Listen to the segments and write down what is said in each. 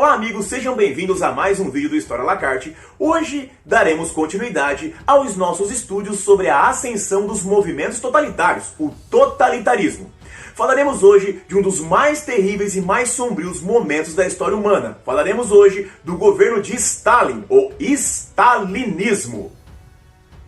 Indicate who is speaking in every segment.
Speaker 1: Olá amigos, sejam bem-vindos a mais um vídeo do História à la carte. Hoje daremos continuidade aos nossos estudos sobre a ascensão dos movimentos totalitários, o totalitarismo. Falaremos hoje de um dos mais terríveis e mais sombrios momentos da história humana. Falaremos hoje do governo de Stalin, o stalinismo.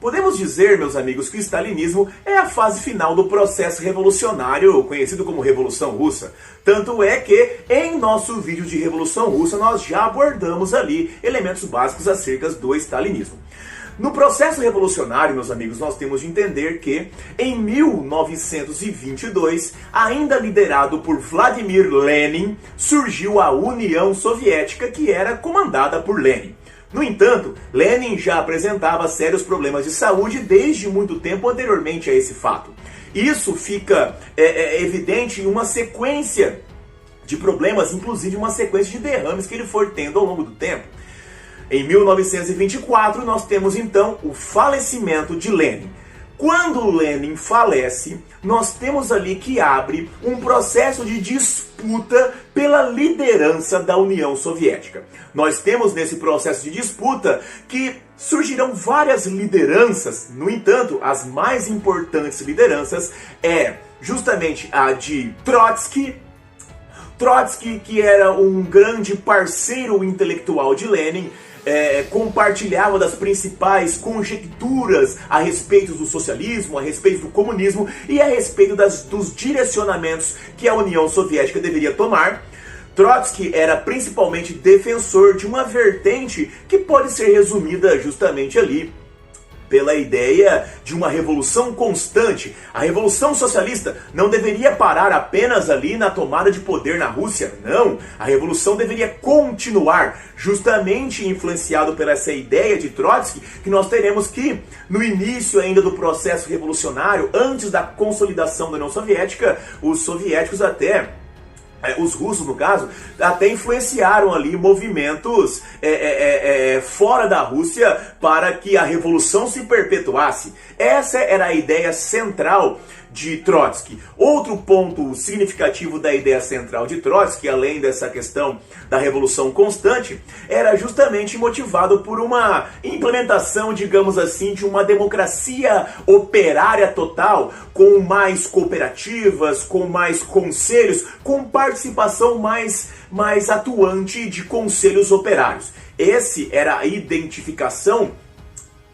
Speaker 1: Podemos dizer, meus amigos, que o stalinismo é a fase final do processo revolucionário conhecido como Revolução Russa. Tanto é que, em nosso vídeo de Revolução Russa, nós já abordamos ali elementos básicos acerca do stalinismo. No processo revolucionário, meus amigos, nós temos de entender que, em 1922, ainda liderado por Vladimir Lenin, surgiu a União Soviética, que era comandada por Lenin. No entanto, Lenin já apresentava sérios problemas de saúde desde muito tempo anteriormente a esse fato. Isso fica evidente em uma sequência de problemas, inclusive uma sequência de derrames que ele foi tendo ao longo do tempo. Em 1924, nós temos então o falecimento de Lenin. Quando Lenin falece, nós temos ali que abre um processo de disputa pela liderança da União Soviética. Nós temos nesse processo de disputa que surgirão várias lideranças, no entanto, as mais importantes lideranças é justamente a de Trotsky, que era um grande parceiro intelectual de Lenin, compartilhava das principais conjecturas a respeito do socialismo, a respeito do comunismo e a respeito dos direcionamentos que a União Soviética deveria tomar. Trotsky era principalmente defensor de uma vertente que pode ser resumida justamente ali pela ideia de uma revolução constante. A revolução socialista não deveria parar apenas ali na tomada de poder na Rússia, não. A revolução deveria continuar, justamente influenciado pela essa ideia de Trotsky, que nós teremos que, no início ainda do processo revolucionário, antes da consolidação da União Soviética, os soviéticos os russos, no caso, até influenciaram ali movimentos fora da Rússia para que a revolução se perpetuasse. Essa era a ideia central de Trotsky. Outro ponto significativo da ideia central de Trotsky, além dessa questão da revolução constante, era justamente motivado por uma implementação, digamos assim, de uma democracia operária total, com mais cooperativas, com mais conselhos, com participação mais atuante de conselhos operários. Essa era a identificação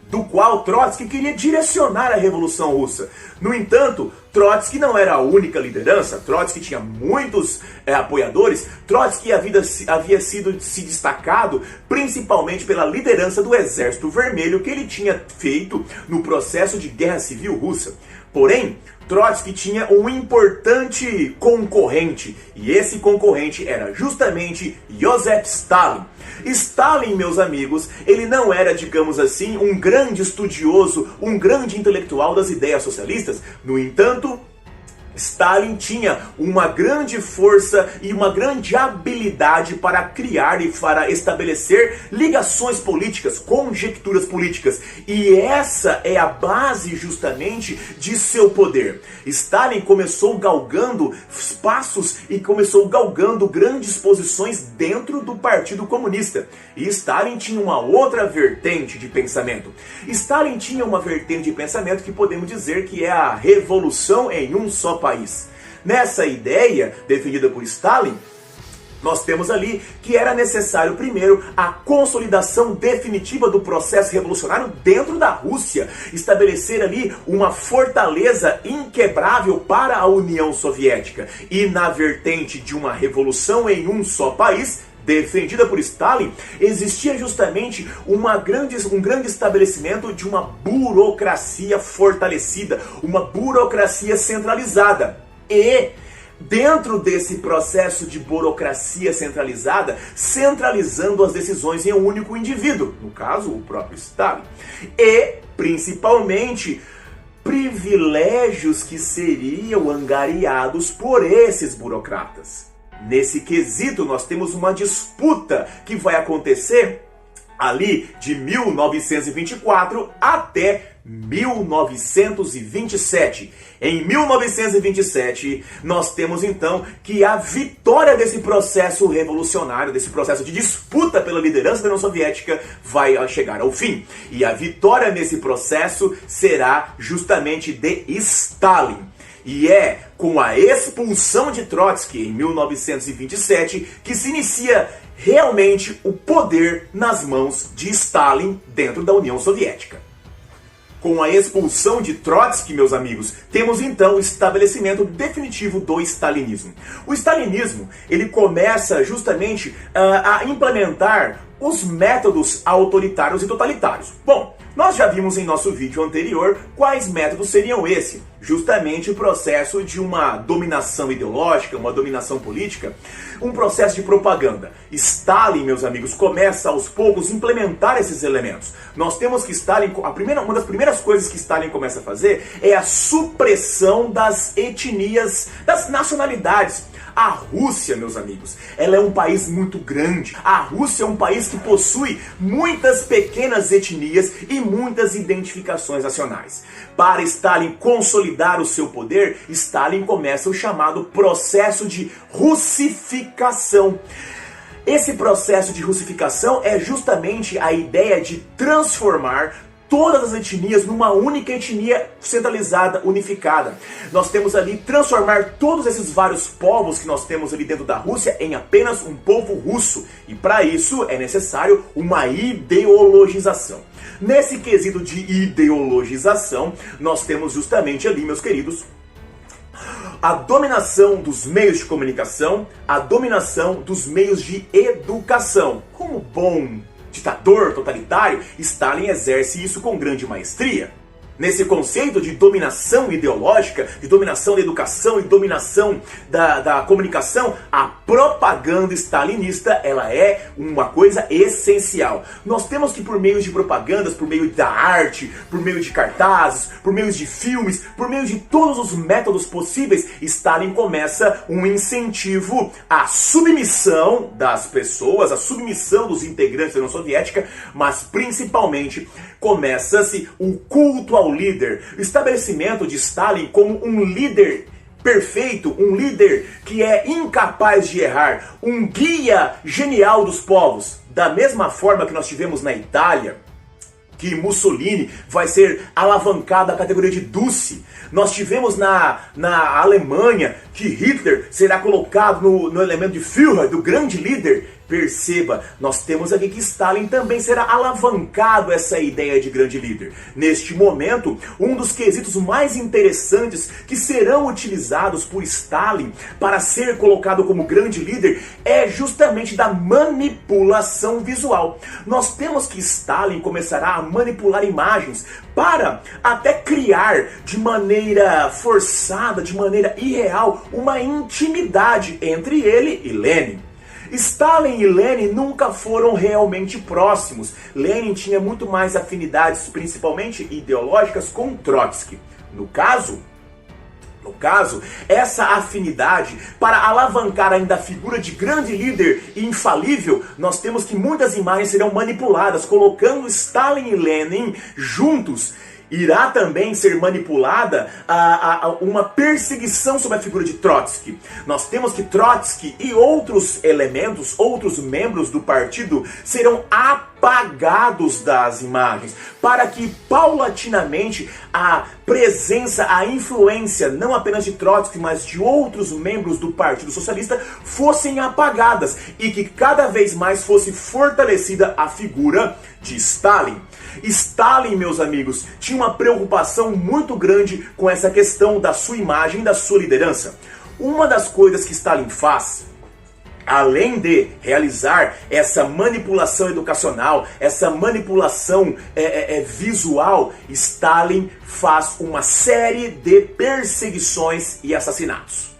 Speaker 1: do qual Trotsky queria direcionar a Revolução Russa. No entanto, Trotsky não era a única liderança, Trotsky tinha muitos apoiadores. Trotsky havia sido se destacado principalmente pela liderança do Exército Vermelho que ele tinha feito no processo de Guerra Civil Russa. Porém, Trotsky tinha um importante concorrente, e esse concorrente era justamente Joseph Stalin. Stalin, meus amigos, ele não era, digamos assim, um grande estudioso, um grande intelectual das ideias socialistas. No entanto, Stalin tinha uma grande força e uma grande habilidade para criar e para estabelecer ligações políticas, conjecturas políticas. E essa é a base justamente de seu poder. Stalin começou galgando passos e começou galgando grandes posições dentro do Partido Comunista. E Stalin tinha uma outra vertente de pensamento. Stalin tinha uma vertente de pensamento que podemos dizer que é a revolução em um só país. Nessa ideia defendida por Stalin, nós temos ali que era necessário primeiro a consolidação definitiva do processo revolucionário dentro da Rússia, estabelecer ali uma fortaleza inquebrável para a União Soviética. E na vertente de uma revolução em um só país, defendida por Stalin, existia justamente um grande estabelecimento de uma burocracia fortalecida, uma burocracia centralizada. E dentro desse processo de burocracia centralizada, centralizando as decisões em um único indivíduo, no caso o próprio Stalin, e principalmente privilégios que seriam angariados por esses burocratas. Nesse quesito, nós temos uma disputa que vai acontecer ali de 1924 até 1927. Em 1927, nós temos então que a vitória desse processo revolucionário, desse processo de disputa pela liderança da União Soviética, vai chegar ao fim. E a vitória nesse processo será justamente de Stalin. E é com a expulsão de Trotsky em 1927 que se inicia realmente o poder nas mãos de Stalin dentro da União Soviética. Com a expulsão de Trotsky, meus amigos, temos então o estabelecimento definitivo do stalinismo. O stalinismo, ele começa justamente a implementar os métodos autoritários e totalitários. Bom, nós já vimos em nosso vídeo anterior quais métodos seriam esses. Justamente o processo de uma dominação ideológica, uma dominação política, um processo de propaganda. Stalin, meus amigos, começa aos poucos a implementar esses elementos. Nós temos que Stalin, uma das primeiras coisas que Stalin começa a fazer é a supressão das etnias, das nacionalidades. A Rússia, meus amigos, ela é um país muito grande. A Rússia é um país que possui muitas pequenas etnias e muitas identificações nacionais. Para Stalin consolidar o seu poder, Stalin começa o chamado processo de russificação. Esse processo de russificação é justamente a ideia de transformar todas as etnias numa única etnia centralizada, unificada. Nós temos ali transformar todos esses vários povos que nós temos ali dentro da Rússia em apenas um povo russo. E para isso é necessário uma ideologização. Nesse quesito de ideologização, nós temos justamente ali, meus queridos, a dominação dos meios de comunicação, a dominação dos meios de educação. Como bom ditador totalitário, Stalin exerce isso com grande maestria. Nesse conceito de dominação ideológica, de dominação da educação e dominação da comunicação, a propaganda stalinista, ela é uma coisa essencial. Nós temos que, por meio de propagandas, por meio da arte, por meio de cartazes, por meio de filmes, por meio de todos os métodos possíveis, Stalin começa um incentivo à submissão das pessoas, à submissão dos integrantes da União Soviética, mas principalmente começa-se o culto ao líder, o estabelecimento de Stalin como um líder perfeito, um líder que é incapaz de errar, um guia genial dos povos. Da mesma forma que nós tivemos na Itália, que Mussolini vai ser alavancado à categoria de Duce. Nós tivemos na Alemanha que Hitler será colocado no elemento de Führer, do grande líder. Perceba, nós temos aqui que Stalin também será alavancado essa ideia de grande líder. Neste momento, um dos quesitos mais interessantes que serão utilizados por Stalin para ser colocado como grande líder é justamente da manipulação visual. Nós temos que Stalin começará a manipular imagens para até criar de maneira forçada, de maneira irreal, uma intimidade entre ele e Lenin. Stalin e Lenin nunca foram realmente próximos. Lenin tinha muito mais afinidades, principalmente ideológicas, com Trotsky. No caso, essa afinidade, para alavancar ainda a figura de grande líder e infalível, nós temos que muitas imagens serão manipuladas, colocando Stalin e Lenin juntos. Irá também ser manipulada uma perseguição sobre a figura de Trotsky. Nós temos que Trotsky e outros elementos, outros membros do partido serão apagados das imagens, para que paulatinamente a presença, a influência, não apenas de Trotsky, mas de outros membros do Partido Socialista fossem apagadas e que cada vez mais fosse fortalecida a figura de Stalin. Stalin, meus amigos, tinha uma preocupação muito grande com essa questão da sua imagem e da sua liderança. Uma das coisas que Stalin faz, além de realizar essa manipulação educacional, essa manipulação visual, Stalin faz uma série de perseguições e assassinatos.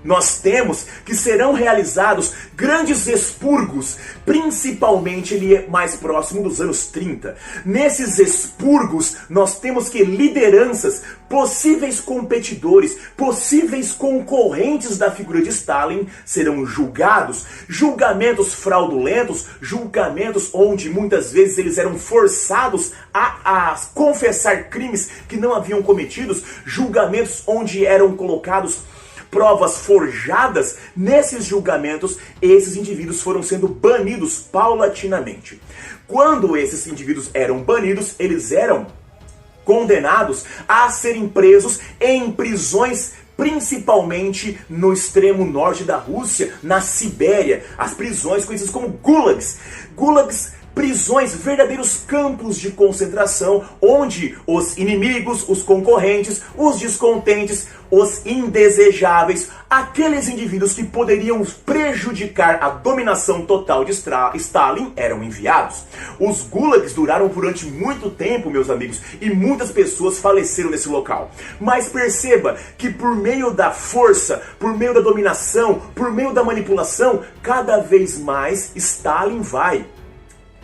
Speaker 1: nós temos que serão realizados grandes expurgos, principalmente ele mais próximo dos anos 30. Nesses expurgos, nós temos que lideranças, possíveis competidores, possíveis concorrentes da figura de Stalin serão julgados, julgamentos fraudulentos, julgamentos onde muitas vezes eles eram forçados a confessar crimes que não haviam cometidos, julgamentos onde eram colocados provas forjadas. Nesses julgamentos, esses indivíduos foram sendo banidos paulatinamente. Quando esses indivíduos eram banidos, eles eram condenados a serem presos em prisões, principalmente no extremo norte da Rússia, na Sibéria, as prisões conhecidas como gulags. Gulags, prisões, verdadeiros campos de concentração, onde os inimigos, os concorrentes, os descontentes, os indesejáveis, aqueles indivíduos que poderiam prejudicar a dominação total de Stalin eram enviados. Os gulags duraram durante muito tempo, meus amigos, e muitas pessoas faleceram nesse local. Mas perceba que por meio da força, por meio da dominação, por meio da manipulação, cada vez mais Stalin vai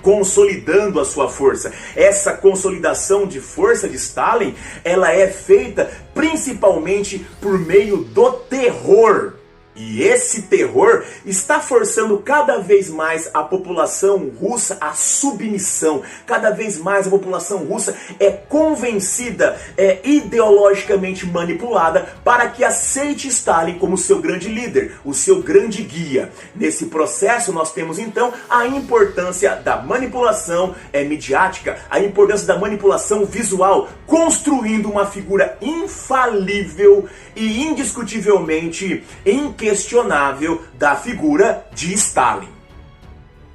Speaker 1: consolidando a sua força. Essa consolidação de força de Stalin, ela é feita principalmente por meio do terror. E esse terror está forçando cada vez mais a população russa à submissão. Cada vez mais a população russa é convencida, é ideologicamente manipulada para que aceite Stalin como seu grande líder, o seu grande guia. Nesse processo nós temos então a importância da manipulação midiática, a importância da manipulação visual, construindo uma figura infalível e indiscutivelmente inquestionável da figura de Stalin.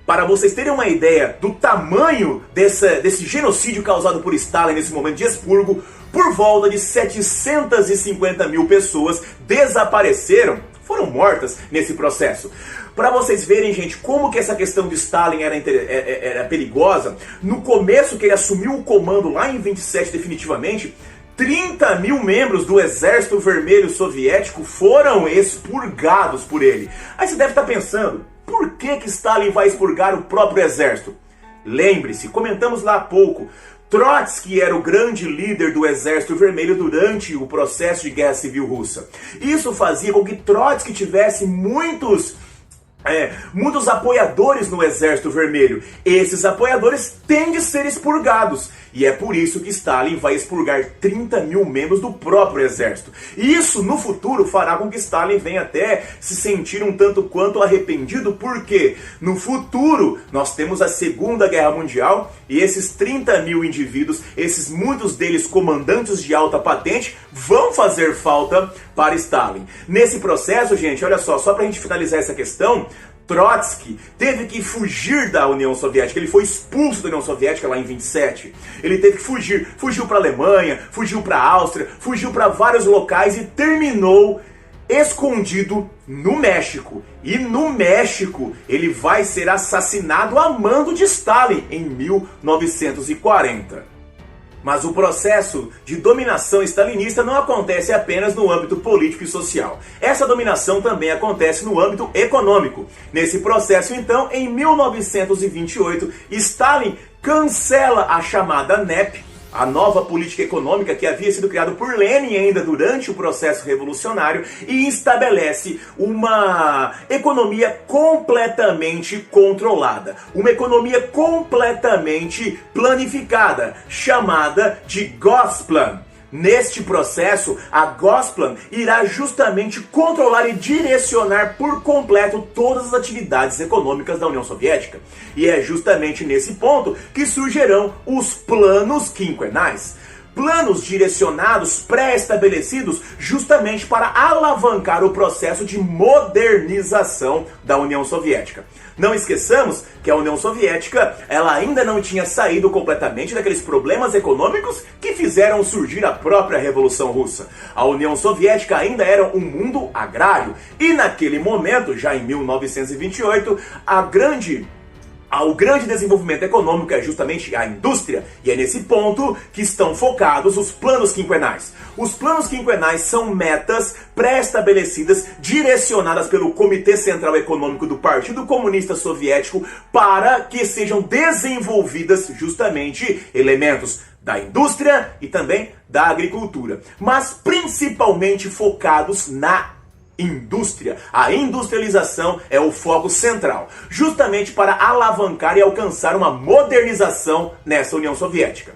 Speaker 1: Para vocês terem uma ideia do tamanho desse genocídio causado por Stalin nesse momento de expurgo, por volta de 750 mil pessoas desapareceram, foram mortas nesse processo. Para vocês verem, gente, como que essa questão de Stalin era perigosa, no começo que ele assumiu o comando lá em 27 definitivamente, 30 mil membros do Exército Vermelho Soviético foram expurgados por ele. Aí você deve estar pensando, por que Stalin vai expurgar o próprio exército? Lembre-se, comentamos lá há pouco, Trotsky era o grande líder do Exército Vermelho durante o processo de Guerra Civil Russa. Isso fazia com que Trotsky tivesse muitos apoiadores no Exército Vermelho. Esses apoiadores têm de ser expurgados. E é por isso que Stalin vai expurgar 30 mil membros do próprio exército. E isso, no futuro, fará com que Stalin venha até se sentir um tanto quanto arrependido, porque no futuro nós temos a Segunda Guerra Mundial e esses 30 mil indivíduos, muitos deles comandantes de alta patente, vão fazer falta para Stalin. Nesse processo, gente, olha só pra gente finalizar essa questão, Trotsky teve que fugir da União Soviética, ele foi expulso da União Soviética lá em 27. Ele teve que fugir, fugiu para a Alemanha, fugiu para a Áustria, fugiu para vários locais e terminou escondido no México. E no México ele vai ser assassinado a mando de Stalin em 1940. Mas o processo de dominação stalinista não acontece apenas no âmbito político e social. Essa dominação também acontece no âmbito econômico. Nesse processo, então, em 1928, Stalin cancela a chamada NEP, a nova política econômica que havia sido criada por Lenin ainda durante o processo revolucionário, e estabelece uma economia completamente controlada, uma economia completamente planificada, chamada de Gosplan. Neste processo, a Gosplan irá justamente controlar e direcionar por completo todas as atividades econômicas da União Soviética. E é justamente nesse ponto que surgirão os planos quinquenais. Planos direcionados, pré-estabelecidos, justamente para alavancar o processo de modernização da União Soviética. Não esqueçamos que a União Soviética ela ainda não tinha saído completamente daqueles problemas econômicos que fizeram surgir a própria Revolução Russa. A União Soviética ainda era um mundo agrário e naquele momento, já em 1928, a grande O grande desenvolvimento econômico é justamente a indústria, e é nesse ponto que estão focados os planos quinquenais. Os planos quinquenais são metas pré-estabelecidas, direcionadas pelo Comitê Central Econômico do Partido Comunista Soviético, para que sejam desenvolvidas justamente elementos da indústria e também da agricultura, mas principalmente focados na indústria. A industrialização é o foco central, justamente para alavancar e alcançar uma modernização nessa União Soviética.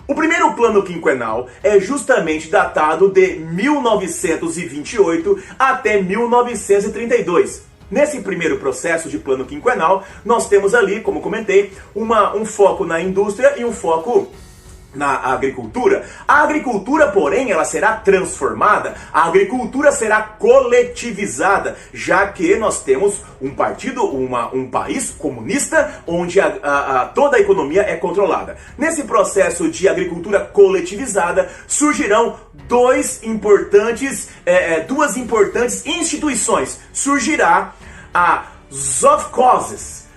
Speaker 1: O primeiro plano quinquenal é justamente datado de 1928 até 1932. Nesse primeiro processo de plano quinquenal, nós temos ali, como comentei, um foco na indústria e um foco na agricultura. A agricultura, porém, ela será transformada, a agricultura será coletivizada, já que nós temos um partido, um país comunista, onde toda a economia é controlada. Nesse processo de agricultura coletivizada, surgirão duas importantes instituições. Surgirá a Sovkhozes,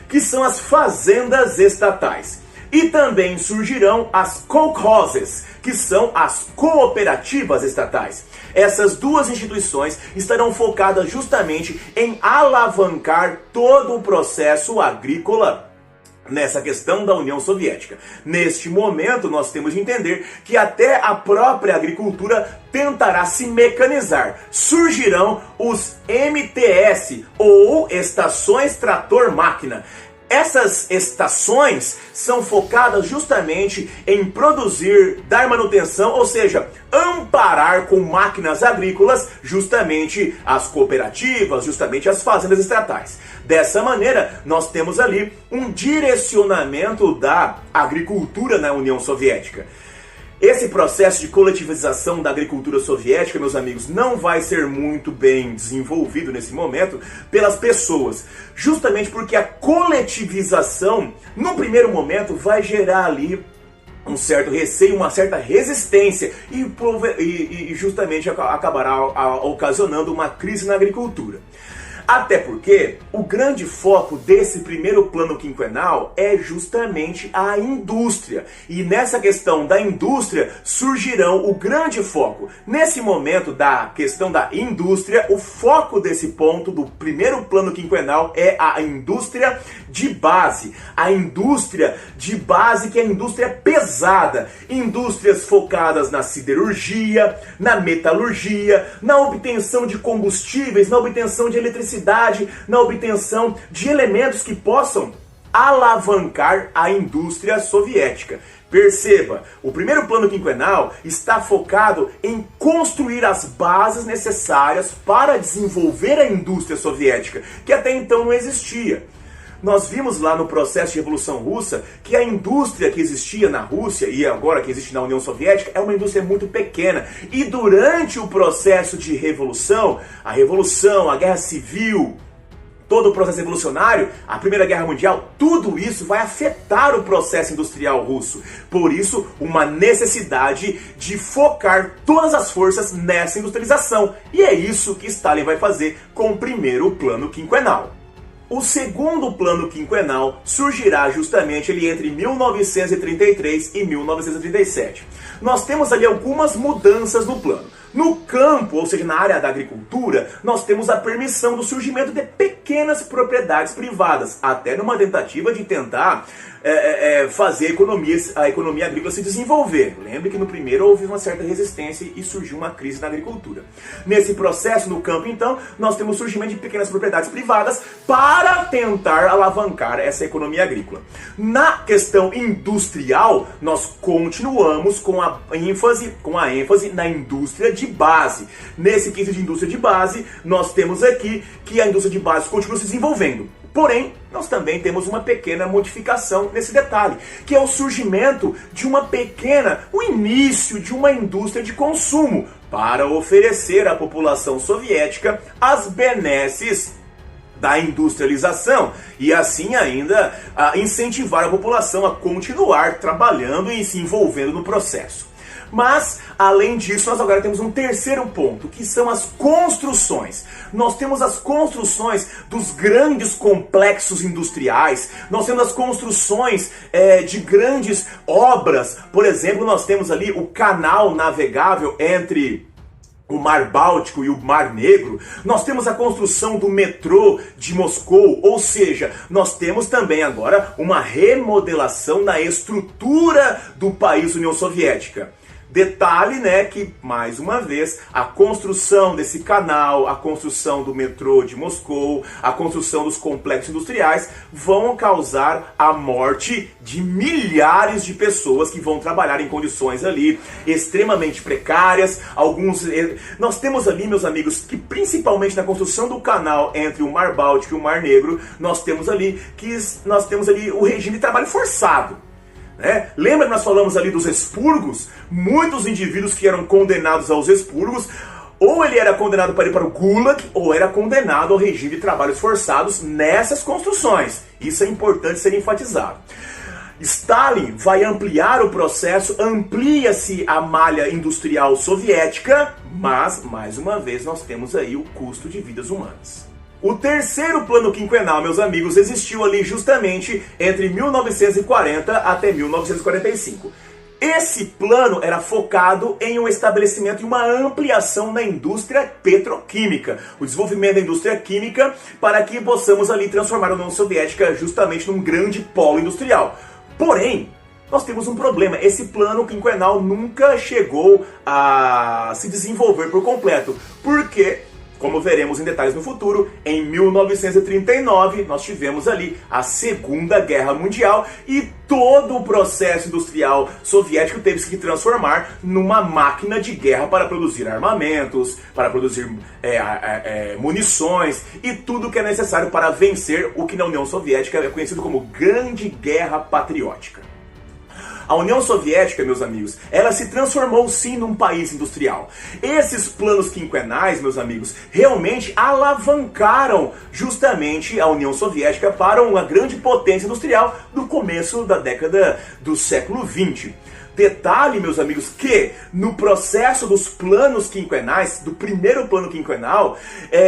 Speaker 1: que são as fazendas estatais. E também surgirão as kolkhozes, que são as cooperativas estatais. Essas duas instituições estarão focadas justamente em alavancar todo o processo agrícola nessa questão da União Soviética. Neste momento, nós temos de entender que até a própria agricultura tentará se mecanizar. Surgirão os MTS, ou Estações Trator-Máquina. Essas estações são focadas justamente em produzir, dar manutenção, ou seja, amparar com máquinas agrícolas justamente as cooperativas, justamente as fazendas estatais. Dessa maneira, nós temos ali um direcionamento da agricultura na União Soviética. Esse processo de coletivização da agricultura soviética, meus amigos, não vai ser muito bem desenvolvido nesse momento pelas pessoas. Justamente porque a coletivização, no primeiro momento, vai gerar ali um certo receio, uma certa resistência e justamente acabará ocasionando uma crise na agricultura. Até porque o grande foco desse primeiro plano quinquenal é justamente a indústria. E nessa questão da indústria surgirão o grande foco. Nesse momento da questão da indústria, o foco desse ponto do primeiro plano quinquenal é a indústria de base. A indústria de base, que é a indústria pesada. Indústrias focadas na siderurgia, na metalurgia, na obtenção de combustíveis, na obtenção de eletricidade, na obtenção de elementos que possam alavancar a indústria soviética. Perceba, o primeiro plano quinquenal está focado em construir as bases necessárias para desenvolver a indústria soviética, que até então não existia. Nós vimos lá no processo de Revolução Russa que a indústria que existia na Rússia e agora que existe na União Soviética é uma indústria muito pequena. E durante o processo de revolução, a guerra civil, todo o processo revolucionário, a Primeira Guerra Mundial, tudo isso vai afetar o processo industrial russo. Por isso, uma necessidade de focar todas as forças nessa industrialização. E é isso que Stalin vai fazer com o primeiro plano quinquenal. O segundo plano quinquenal surgirá justamente ali entre 1933 e 1937. Nós temos ali algumas mudanças no plano. No campo, ou seja, na área da agricultura, nós temos a permissão do surgimento de pequenas propriedades privadas, até numa tentativa de tentar fazer a economia agrícola se desenvolver. Lembre que no primeiro houve uma certa resistência e surgiu uma crise na agricultura. Nesse processo, no campo, então, nós temos o surgimento de pequenas propriedades privadas para tentar alavancar essa economia agrícola. Na questão industrial, nós continuamos com a ênfase na indústria de base. Nesse quesito de indústria de base, nós temos aqui que a indústria de base continua se desenvolvendo. Porém, nós também temos uma pequena modificação nesse detalhe, que é o surgimento de o início de uma indústria de consumo para oferecer à população soviética as benesses da industrialização e assim ainda incentivar a população a continuar trabalhando e se envolvendo no processo. Mas, além disso, nós agora temos um terceiro ponto, que são as construções. Nós temos as construções dos grandes complexos industriais, nós temos as construções de grandes obras. Por exemplo, nós temos ali o canal navegável entre o Mar Báltico e o Mar Negro. Nós temos a construção do metrô de Moscou, ou seja, nós temos também agora uma remodelação na estrutura do país União Soviética. Detalhe, né, que, mais uma vez, a construção desse canal, a construção do metrô de Moscou, a construção dos complexos industriais vão causar a morte de milhares de pessoas que vão trabalhar em condições ali extremamente precárias. Nós temos ali, meus amigos, que principalmente na construção do canal entre o Mar Báltico e o Mar Negro, nós temos ali o regime de trabalho forçado. Lembra que nós falamos ali dos expurgos? Muitos indivíduos que eram condenados aos expurgos, ou ele era condenado para ir para o Gulag, ou era condenado ao regime de trabalhos forçados nessas construções. Isso é importante ser enfatizado. Stalin vai ampliar o processo, amplia-se a malha industrial soviética, mas, mais uma vez, nós temos aí o custo de vidas humanas. O terceiro plano quinquenal, meus amigos, existiu ali justamente entre 1940 até 1945. Esse plano era focado em um estabelecimento e uma ampliação da indústria petroquímica, o desenvolvimento da indústria química para que possamos ali transformar a União Soviética justamente num grande polo industrial. Porém, nós temos um problema, esse plano quinquenal nunca chegou a se desenvolver por completo, porque, como veremos em detalhes no futuro, em 1939 nós tivemos ali a Segunda Guerra Mundial e todo o processo industrial soviético teve que se transformar numa máquina de guerra para produzir armamentos, para produzir munições e tudo que é necessário para vencer o que na União Soviética é conhecido como Grande Guerra Patriótica. A União Soviética, meus amigos, ela se transformou sim num país industrial. Esses planos quinquenais, meus amigos, realmente alavancaram justamente a União Soviética para uma grande potência industrial do começo da década do século XX. Detalhe, meus amigos, que no processo dos planos quinquenais, do primeiro plano quinquenal,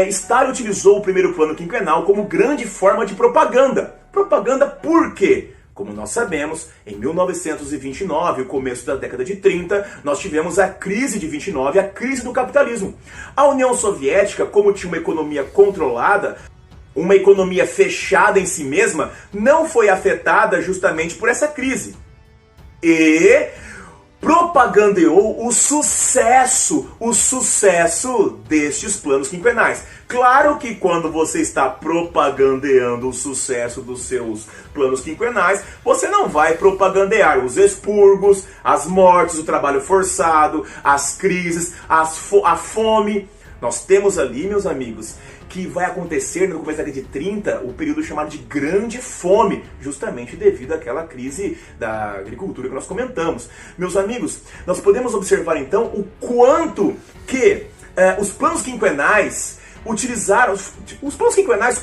Speaker 1: Stalin utilizou o primeiro plano quinquenal como grande forma de propaganda. Propaganda por quê? Como nós sabemos, em 1929, o começo da década de 30, nós tivemos a crise de 29, a crise do capitalismo. A União Soviética, como tinha uma economia controlada, uma economia fechada em si mesma, não foi afetada justamente por essa crise. E propagandeou o sucesso destes planos quinquenais. Claro que quando você está propagandeando o sucesso dos seus planos quinquenais, você não vai propagandear os expurgos, as mortes, o trabalho forçado, as crises, a fome. Nós temos ali, meus amigos, que vai acontecer no começo da década de 30, o período chamado de Grande Fome, justamente devido àquela crise da agricultura que nós comentamos. Meus amigos, nós podemos observar então o quanto que os planos quinquenais os planos quinquenais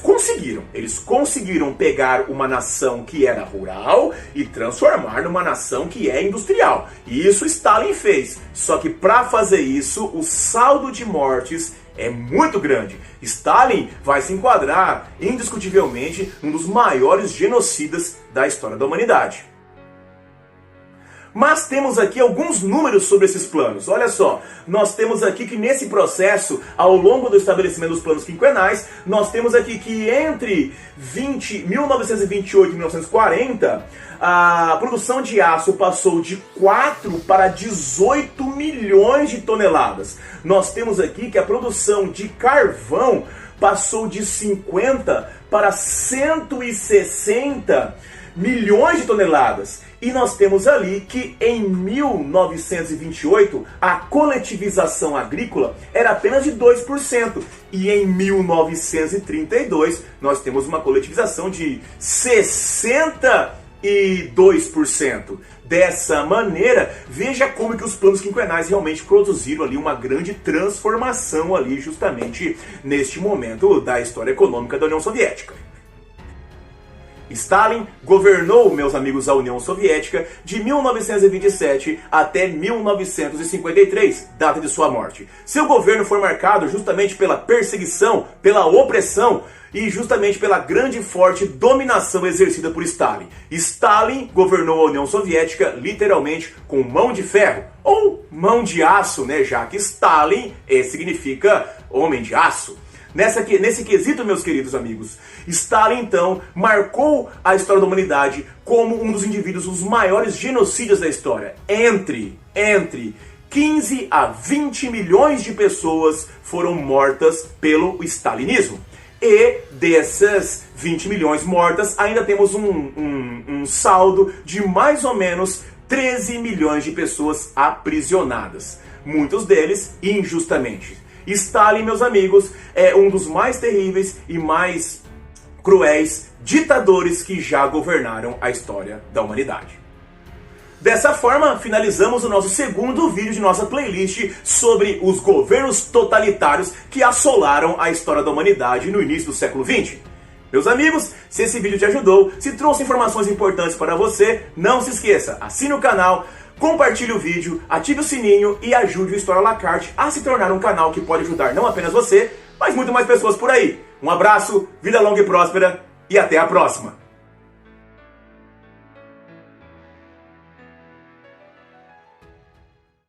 Speaker 1: eles conseguiram pegar uma nação que era rural e transformar numa nação que é industrial. E isso Stalin fez. Só que para fazer isso, o saldo de mortes é muito grande. Stalin vai se enquadrar indiscutivelmente um dos maiores genocidas da história da humanidade. Mas temos aqui alguns números sobre esses planos. Olha só, nós temos aqui que nesse processo, ao longo do estabelecimento dos planos quinquenais, nós temos aqui que entre 1928 e 1940, a produção de aço passou de 4 para 18 milhões de toneladas. Nós temos aqui que a produção de carvão passou de 50 para 160 milhões de toneladas. E nós temos ali que em 1928 a coletivização agrícola era apenas de 2%. E em 1932 nós temos uma coletivização de 62%. Dessa maneira, veja como que os planos quinquenais realmente produziram ali uma grande transformação ali justamente neste momento da história econômica da União Soviética. Stalin governou, meus amigos, a União Soviética de 1927 até 1953, data de sua morte. Seu governo foi marcado justamente pela perseguição, pela opressão e justamente pela grande e forte dominação exercida por Stalin. Stalin governou a União Soviética literalmente com mão de ferro, ou mão de aço, né? Já que Stalin significa homem de aço. Nesse quesito, meus queridos amigos, Stalin então marcou a história da humanidade como um dos indivíduos, os maiores genocídios da história. Entre 15 a 20 milhões de pessoas foram mortas pelo stalinismo. E dessas 20 milhões mortas, ainda temos um saldo de mais ou menos 13 milhões de pessoas aprisionadas. Muitos deles injustamente. Stalin, meus amigos, é um dos mais terríveis e mais cruéis ditadores que já governaram a história da humanidade. Dessa forma, finalizamos o nosso segundo vídeo de nossa playlist sobre os governos totalitários que assolaram a história da humanidade no início do século XX. Meus amigos, se esse vídeo te ajudou, se trouxe informações importantes para você, não se esqueça, assine o canal, compartilhe o vídeo, ative o sininho e ajude o História à la carte a se tornar um canal que pode ajudar não apenas você, mas muito mais pessoas por aí. Um abraço, vida longa e próspera e até a próxima!